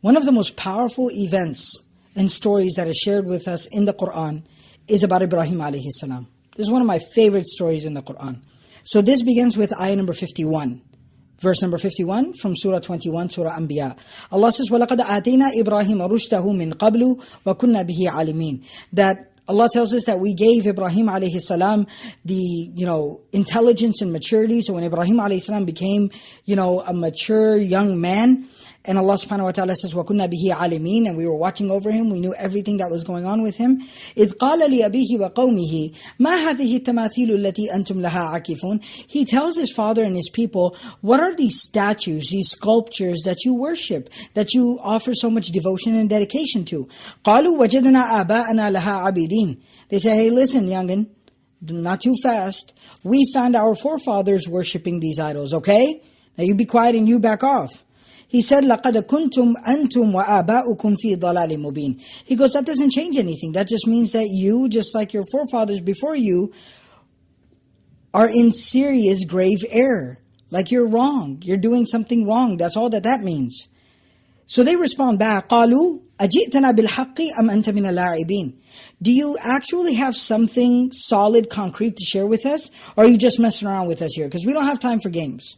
One of the most powerful events and stories that is shared with us in the Quran is about Ibrahim alayhi salam. This is one of my favorite stories in the Quran. So this begins with ayah number 51. Verse number 51 from Surah 21, Surah Anbiya. Allah says, وَلَقَدْ آتَيْنَا إِبْرَاهِيمَ رُشْدَهُ مِنْ قَبْلُ وَكُنَّا بِهِ عَالِمِينَ. That Allah tells us that we gave Ibrahim alayhi salam the, intelligence and maturity. So when Ibrahim alayhi salam became, a mature young man, and Allah subhanahu wa ta'ala says, وَكُنَّا بِهِ عَالِمِينَ, and we were watching over him, we knew everything that was going on with him. إِذْ قَالَ لِأَبِيهِ وَقَوْمِهِ مَا هَذِهِ التَّمَاثِيلُ الَّتِي أَنْتُمْ لَهَا عَاكِفُونَ. He tells his father and his people, what are these statues, these sculptures that you worship, that you offer so much devotion and dedication to? قَالُوا وَجَدْنَا آبَاءَنَا لَهَا عَبِيدِينَ. They say, hey, listen, youngin, not too fast. We found our forefathers worshipping these idols, okay? Now you be quiet and you back off. He said, لَقَدْ كُنْتُمْ أَنْتُمْ وَآبَاؤُكُمْ فِي ضَلَالٍ مُبِينٍ. He goes, that doesn't change anything. That just means that you, just like your forefathers before you, are in serious, grave error. Like you're wrong. You're doing something wrong. That's all that means. So they respond back, قَالُوا أَجِئْتَنَا بِالْحَقِّ أَمْ أَنْتَ مِنَ اللاعبين. Do you actually have something solid, concrete to share with us? Or are you just messing around with us here? Because we don't have time for games.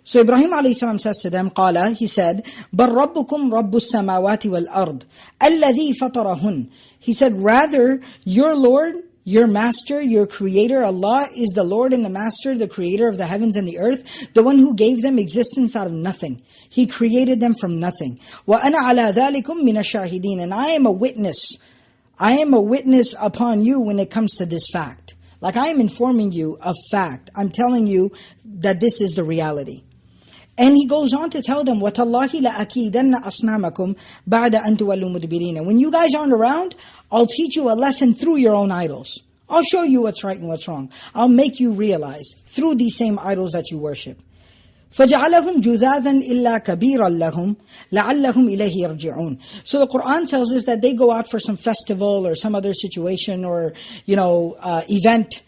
So Ibrahim alayhi salam says to them, قال, he said, بَلْ رَبُّكُمْ رَبُّ السَّمَاوَاتِ وَالْأَرْضِ الَّذِي فَطَرَهُنْ. He said, rather, your Lord, your Master, your Creator, Allah is the Lord and the Master, the Creator of the heavens and the earth, the one who gave them existence out of nothing. He created them from nothing. وَأَنَا عَلَى ذَلِكُمْ مِنَ الشَّاهِدِينَ. And I am a witness. I am a witness upon you when it comes to this fact. Like I am informing you of fact. I'm telling you that this is the reality. And he goes on to tell them, وَتَاللَّهِ لَأَكِيدَنَّ أَصْنَامَكُمْ بَعْدَ أَن تُوَلُّوا مُدْبِرِينَ. When you guys aren't around, I'll teach you a lesson through your own idols. I'll show you what's right and what's wrong. I'll make you realize through these same idols that you worship. فَجَعَلَهُمْ جُذَاذًا إِلَّا كَبِيرًا لَهُمْ لَعَلَّهُمْ إِلَيْهِ يَرْجِعُونَ. So the Quran tells us that they go out for some festival or some other situation or, event,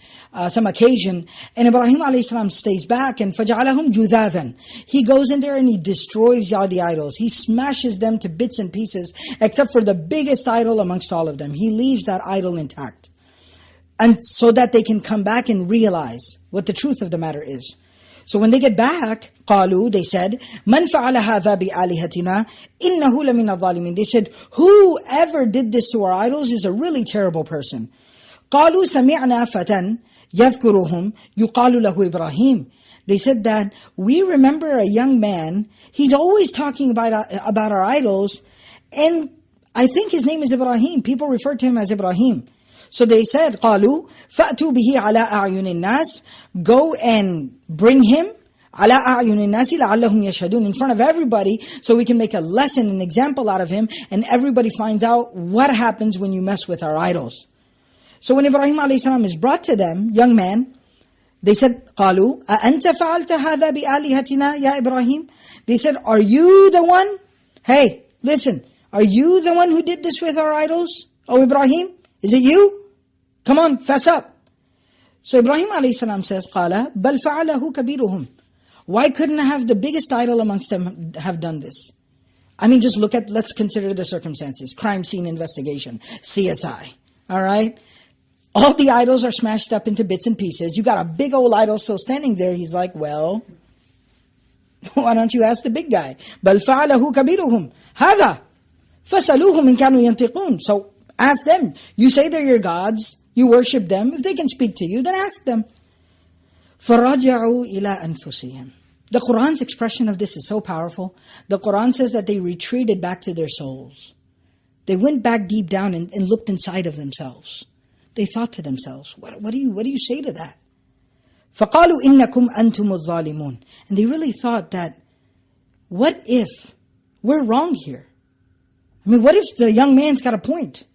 some occasion. And Ibrahim alayhi salam stays back and فَجَعَلَهُمْ جُذَاذًا. He goes in there and he destroys all the idols. He smashes them to bits and pieces except for the biggest idol amongst all of them. He leaves that idol intact. And so that they can come back and realize what the truth of the matter is. So when they get back, قالوا, they said, مَنْ فَعَلَ هَذَا بِآلِهَتِنَا إِنَّهُ لَمِنَ الظَّالِمِينَ. They said, whoever did this to our idols is a really terrible person. قالوا سَمِعْنَا فَتًى يَذْكُرُهُمْ يُقَالُ لَهُ إِبْرَاهِيمَ. They said that we remember a young man, he's always talking about our idols, and I think his name is Ibrahim. People refer to him as Ibrahim. So they said, قالوا فَأْتُوا بِهِ عَلَىٰ أَعْيُنِ النَّاسِ. Go and bring him عَلَىٰ أَعْيُنِ النَّاسِ لَعَلَّهُمْ يَشْهَدُونَ, in front of everybody, so we can make a lesson, an example out of him, and everybody finds out what happens when you mess with our idols. So when Ibrahim alayhi salam is brought to them, young man, they said, قالوا أَأَنْتَ فَعَلْتَ هَذَا بِآلِهَتِنَا يَا إِبْرَاهِيمَ. They said, are you the one? Hey, listen, are you the one who did this with our idols? Oh Ibrahim, is it you? Come on, fess up. So Ibrahim alayhi salam says, قَالَ بَلْ فَعَلَهُ كَبِيرُهُمْ. Why couldn't I have the biggest idol amongst them have done this? I mean, just let's consider the circumstances. Crime scene investigation, CSI. Alright? All the idols are smashed up into bits and pieces. You got a big old idol still standing there. He's like, well, why don't you ask the big guy? بَلْ فَعَلَهُ كَبِيرُهُمْ هَذَا فَسَلُوهُمْ إِنْ كَانُوا يَنْطِقُونَ. So ask them. You say they're your gods. You worship them. If they can speak to you, then ask them. فَرَجَعُوا إِلَىٰ أَنفُسِهِمْ. The Quran's expression of this is so powerful. The Quran says that they retreated back to their souls. They went back deep down and looked inside of themselves. They thought to themselves, what do you say to that? فَقَالُوا إِنَّكُمْ أَنْتُمُ الظَّالِمُونَ. And they really thought that, what if we're wrong here? I mean, what if the young man's got a point?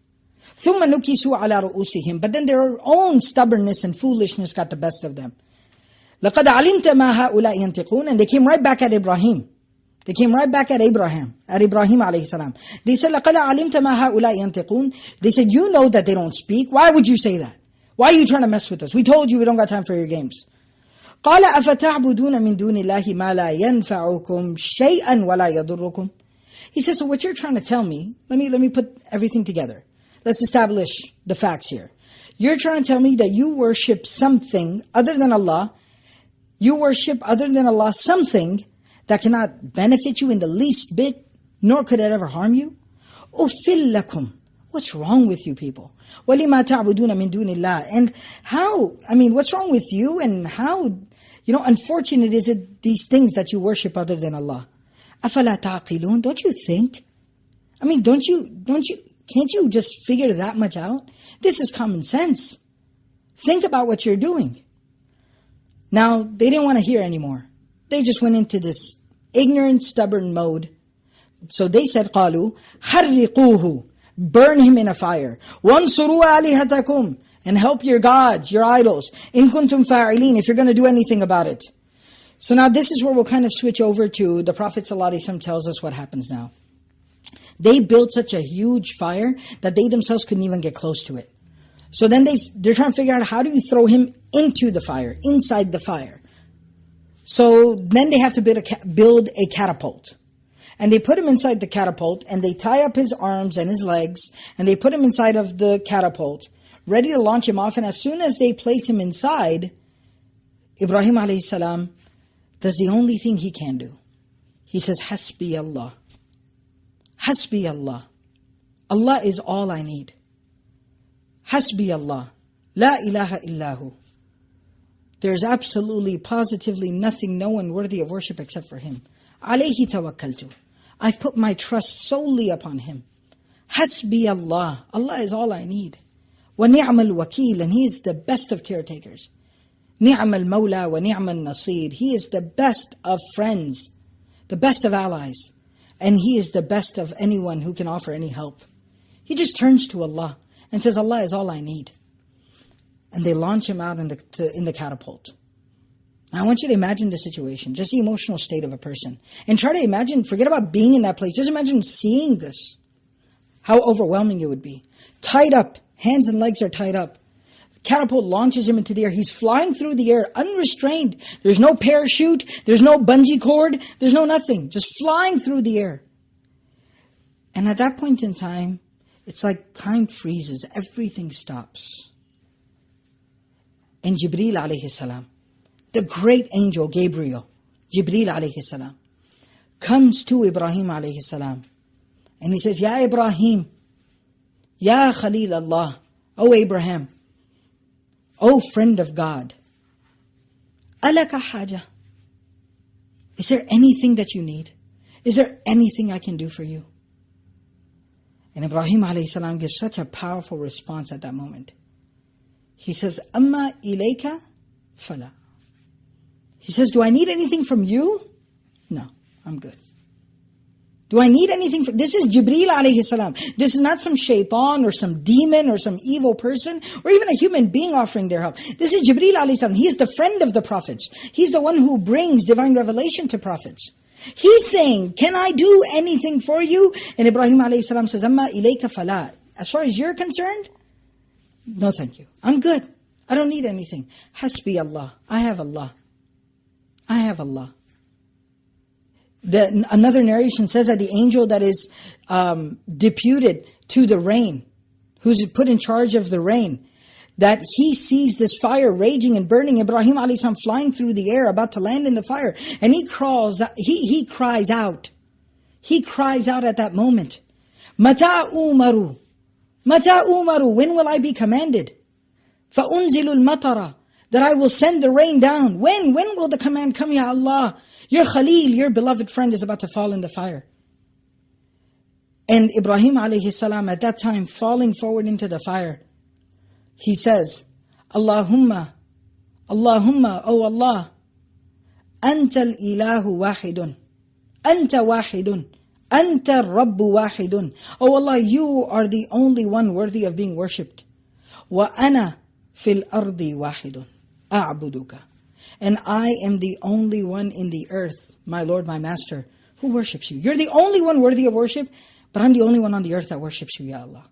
ثُمَّ نُكِسُوا عَلَىٰ رُؤُوسِهِمْ. But then their own stubbornness and foolishness got the best of them. لَقَدْ عَلِمْتَ مَا هَؤُلَاءِ يَنْتِقُونَ. And they came right back at Ibrahim. They came right back at Ibrahim alayhi salam. They said, لَقَدْ عَلِمْتَ مَا هَؤُلَاءِ يَنْتِقُونَ. They said, you know that they don't speak. Why would you say that? Why are you trying to mess with us? We told you we don't got time for your games. قَالَ أَفَتَعْبُدُونَ مِن دُونِ اللَّهِ مَا لَا يَنْفَعُكُمْ شَيْئًا وَلَا يَضُرُّكُمْ. He says, so what you're trying to tell me, let me put everything together. Let's establish the facts here. You're trying to tell me that you worship something other than Allah. You worship other than Allah something that cannot benefit you in the least bit, nor could it ever harm you? Uffil lakum. What's wrong with you people? وَلِمَا تَعْبُدُونَ مِن دُونِ اللَّهِ. And how, what's wrong with you and how, unfortunate is it these things that you worship other than Allah? أَفَلَا تَعْقِلُونَ. Don't you think? Can't you just figure that much out? This is common sense. Think about what you're doing. Now, they didn't want to hear anymore. They just went into this ignorant, stubborn mode. So they said, قَالُوا حَرِّقُوهُ. Burn him in a fire. وَانْصُرُوا آلِهَتَكُمْ. And help your gods, your idols. إِن كُنْتُمْ فَاعِلِينَ. If you're going to do anything about it. So now this is where we'll kind of switch over to the Prophet ﷺ tells us what happens now. They built such a huge fire that they themselves couldn't even get close to it. So then they're trying to figure out how do you throw him into the fire, inside the fire. So then they have to build a catapult. And they put him inside the catapult and they tie up his arms and his legs and they put him inside of the catapult, ready to launch him off. And as soon as they place him inside, Ibrahim alayhi salam does the only thing he can do. He says, Hasbi Allah. Hasbi Allah. Allah is all I need. Hasbi Allah. La ilaha illahu. There's absolutely, positively nothing, no one worthy of worship except for Him. Alayhi tawakkaltu. I've put my trust solely upon Him. Hasbi Allah. Allah is all I need. Wa ni'mal wakeel. And He is the best of caretakers. Ni'mal mawla wa ni'mal nasir. He is the best of friends. The best of allies. And He is the best of anyone who can offer any help. He just turns to Allah and says, Allah is all I need. And they launch him out in the catapult. Now I want you to imagine the situation, just the emotional state of a person. And try to imagine, forget about being in that place, just imagine seeing this. How overwhelming it would be. Tied up, hands and legs are tied up. The catapult launches him into the air. He's flying through the air, unrestrained. There's no parachute, there's no bungee cord, there's no nothing. Just flying through the air. And at that point in time, it's like time freezes, everything stops. And Jibreel alayhi salam, the great angel Gabriel, Jibreel alayhi salam, comes to Ibrahim alayhi salam. And he says, Ya Ibrahim, Ya Khalil Allah, O Abraham, O friend of God, Alaka haja. Is there anything that you need? Is there anything I can do for you? And Ibrahim alayhi salam gives such a powerful response at that moment. He says, Amma ilayka fala. He says, do I need anything from you? No, I'm good. Do I need anything from... This is Jibreel alayhi salam. This is not some shaitan or some demon or some evil person or even a human being offering their help. This is Jibreel alayhi salam. He is the friend of the prophets. He's the one who brings divine revelation to prophets. He's saying, can I do anything for you? And Ibrahim alayhi salam says, Amma ilayka fala. As far as you're concerned, no thank you. I'm good. I don't need anything. Hasbi Allah. I have Allah. I have Allah. Another narration says that the angel that is deputed to the rain, who's put in charge of the rain, that he sees this fire raging and burning, Ibrahim alayhi salam flying through the air, about to land in the fire, and he cries out. He cries out at that moment, Mata umaru. Mata umaru. When will I be commanded? فَأُنزِلُ الْمَطَرَ. That I will send the rain down. When will the command come, Ya Allah? Your Khalil, your beloved friend, is about to fall in the fire. And Ibrahim alayhi salam at that time, falling forward into the fire, he says, Allahumma, oh Allah, Anta al-ilahu wahidun, Anta wahidun, Anta al-rabbu wahidun. Oh Allah, you are the only one worthy of being worshipped. Wa ana fil ardi wahidun, a'buduka. And I am the only one in the earth, my Lord, my Master, who worships you. You're the only one worthy of worship, but I'm the only one on the earth that worships you, Ya Allah.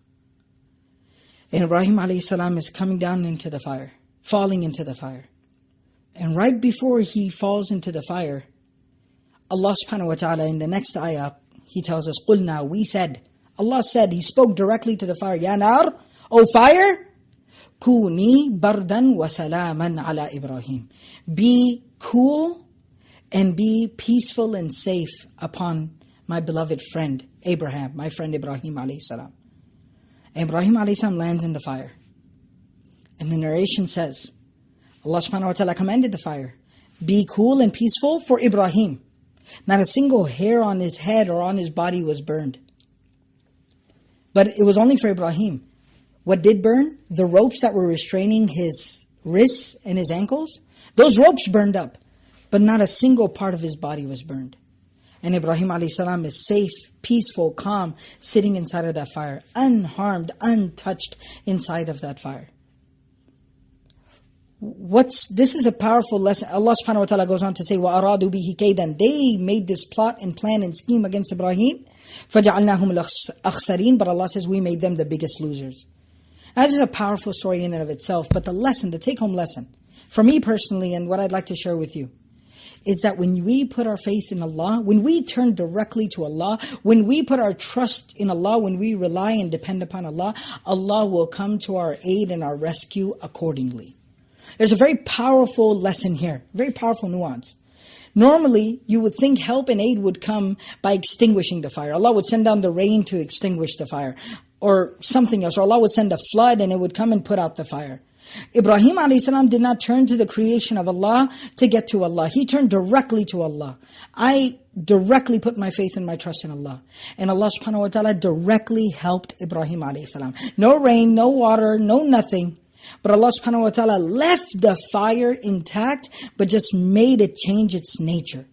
And Ibrahim alayhi salam is coming down into the fire, falling into the fire. And right before he falls into the fire, Allah subhanahu wa ta'ala in the next ayah, He tells us, قُلْنَا, we said. Allah said, He spoke directly to the fire, Ya nar, O fire, كُونِي بَرْدًا وَسَلَامًا عَلَى Ibrahim. Be cool and be peaceful and safe upon my beloved friend, Abraham, my friend Ibrahim alayhi salam. Ibrahim alayhi salam lands in the fire. And the narration says, Allah subhanahu wa ta'ala commanded the fire, be cool and peaceful for Ibrahim. Not a single hair on his head or on his body was burned. But it was only for Ibrahim. What did burn? The ropes that were restraining his wrists and his ankles, those ropes burned up. But not a single part of his body was burned. And Ibrahim alayhi salam is safe, peaceful, calm, sitting inside of that fire, unharmed, untouched inside of that fire. This is a powerful lesson. Allah subhanahu wa ta'ala goes on to say, وَأَرَادُوا بِهِ كَيْدًا. They made this plot and plan and scheme against Ibrahim. فَجَعَلْنَاهُمُ الْأَخْسَرِينَ. But Allah says, we made them the biggest losers. This is a powerful story in and of itself. But the lesson, the take-home lesson, for me personally, and what I'd like to share with you, is that when we put our faith in Allah, when we turn directly to Allah, when we put our trust in Allah, when we rely and depend upon Allah, Allah will come to our aid and our rescue accordingly. There's a very powerful lesson here, very powerful nuance. Normally, you would think help and aid would come by extinguishing the fire. Allah would send down the rain to extinguish the fire, or something else. Or Allah would send a flood and it would come and put out the fire. Ibrahim a.s. did not turn to the creation of Allah to get to Allah. He turned directly to Allah. I directly put my faith and my trust in Allah. And Allah subhanahu wa ta'ala directly helped Ibrahim a.s. No rain, no water, no nothing. But Allah subhanahu wa ta'ala left the fire intact, but just made it change its nature.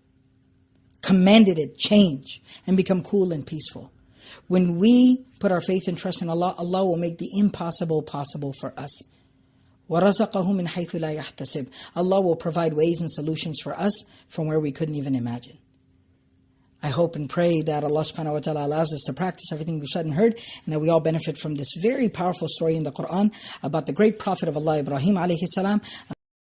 Commanded it change and become cool and peaceful. When we put our faith and trust in Allah, Allah will make the impossible possible for us. وَرَزَقَهُ مِنْ حَيْثُ لَا يَحْتَسِبْ. Allah will provide ways and solutions for us from where we couldn't even imagine. I hope and pray that Allah subhanahu wa ta'ala allows us to practice everything we've said and heard, and that we all benefit from this very powerful story in the Quran about the great Prophet of Allah, Ibrahim alayhi salam.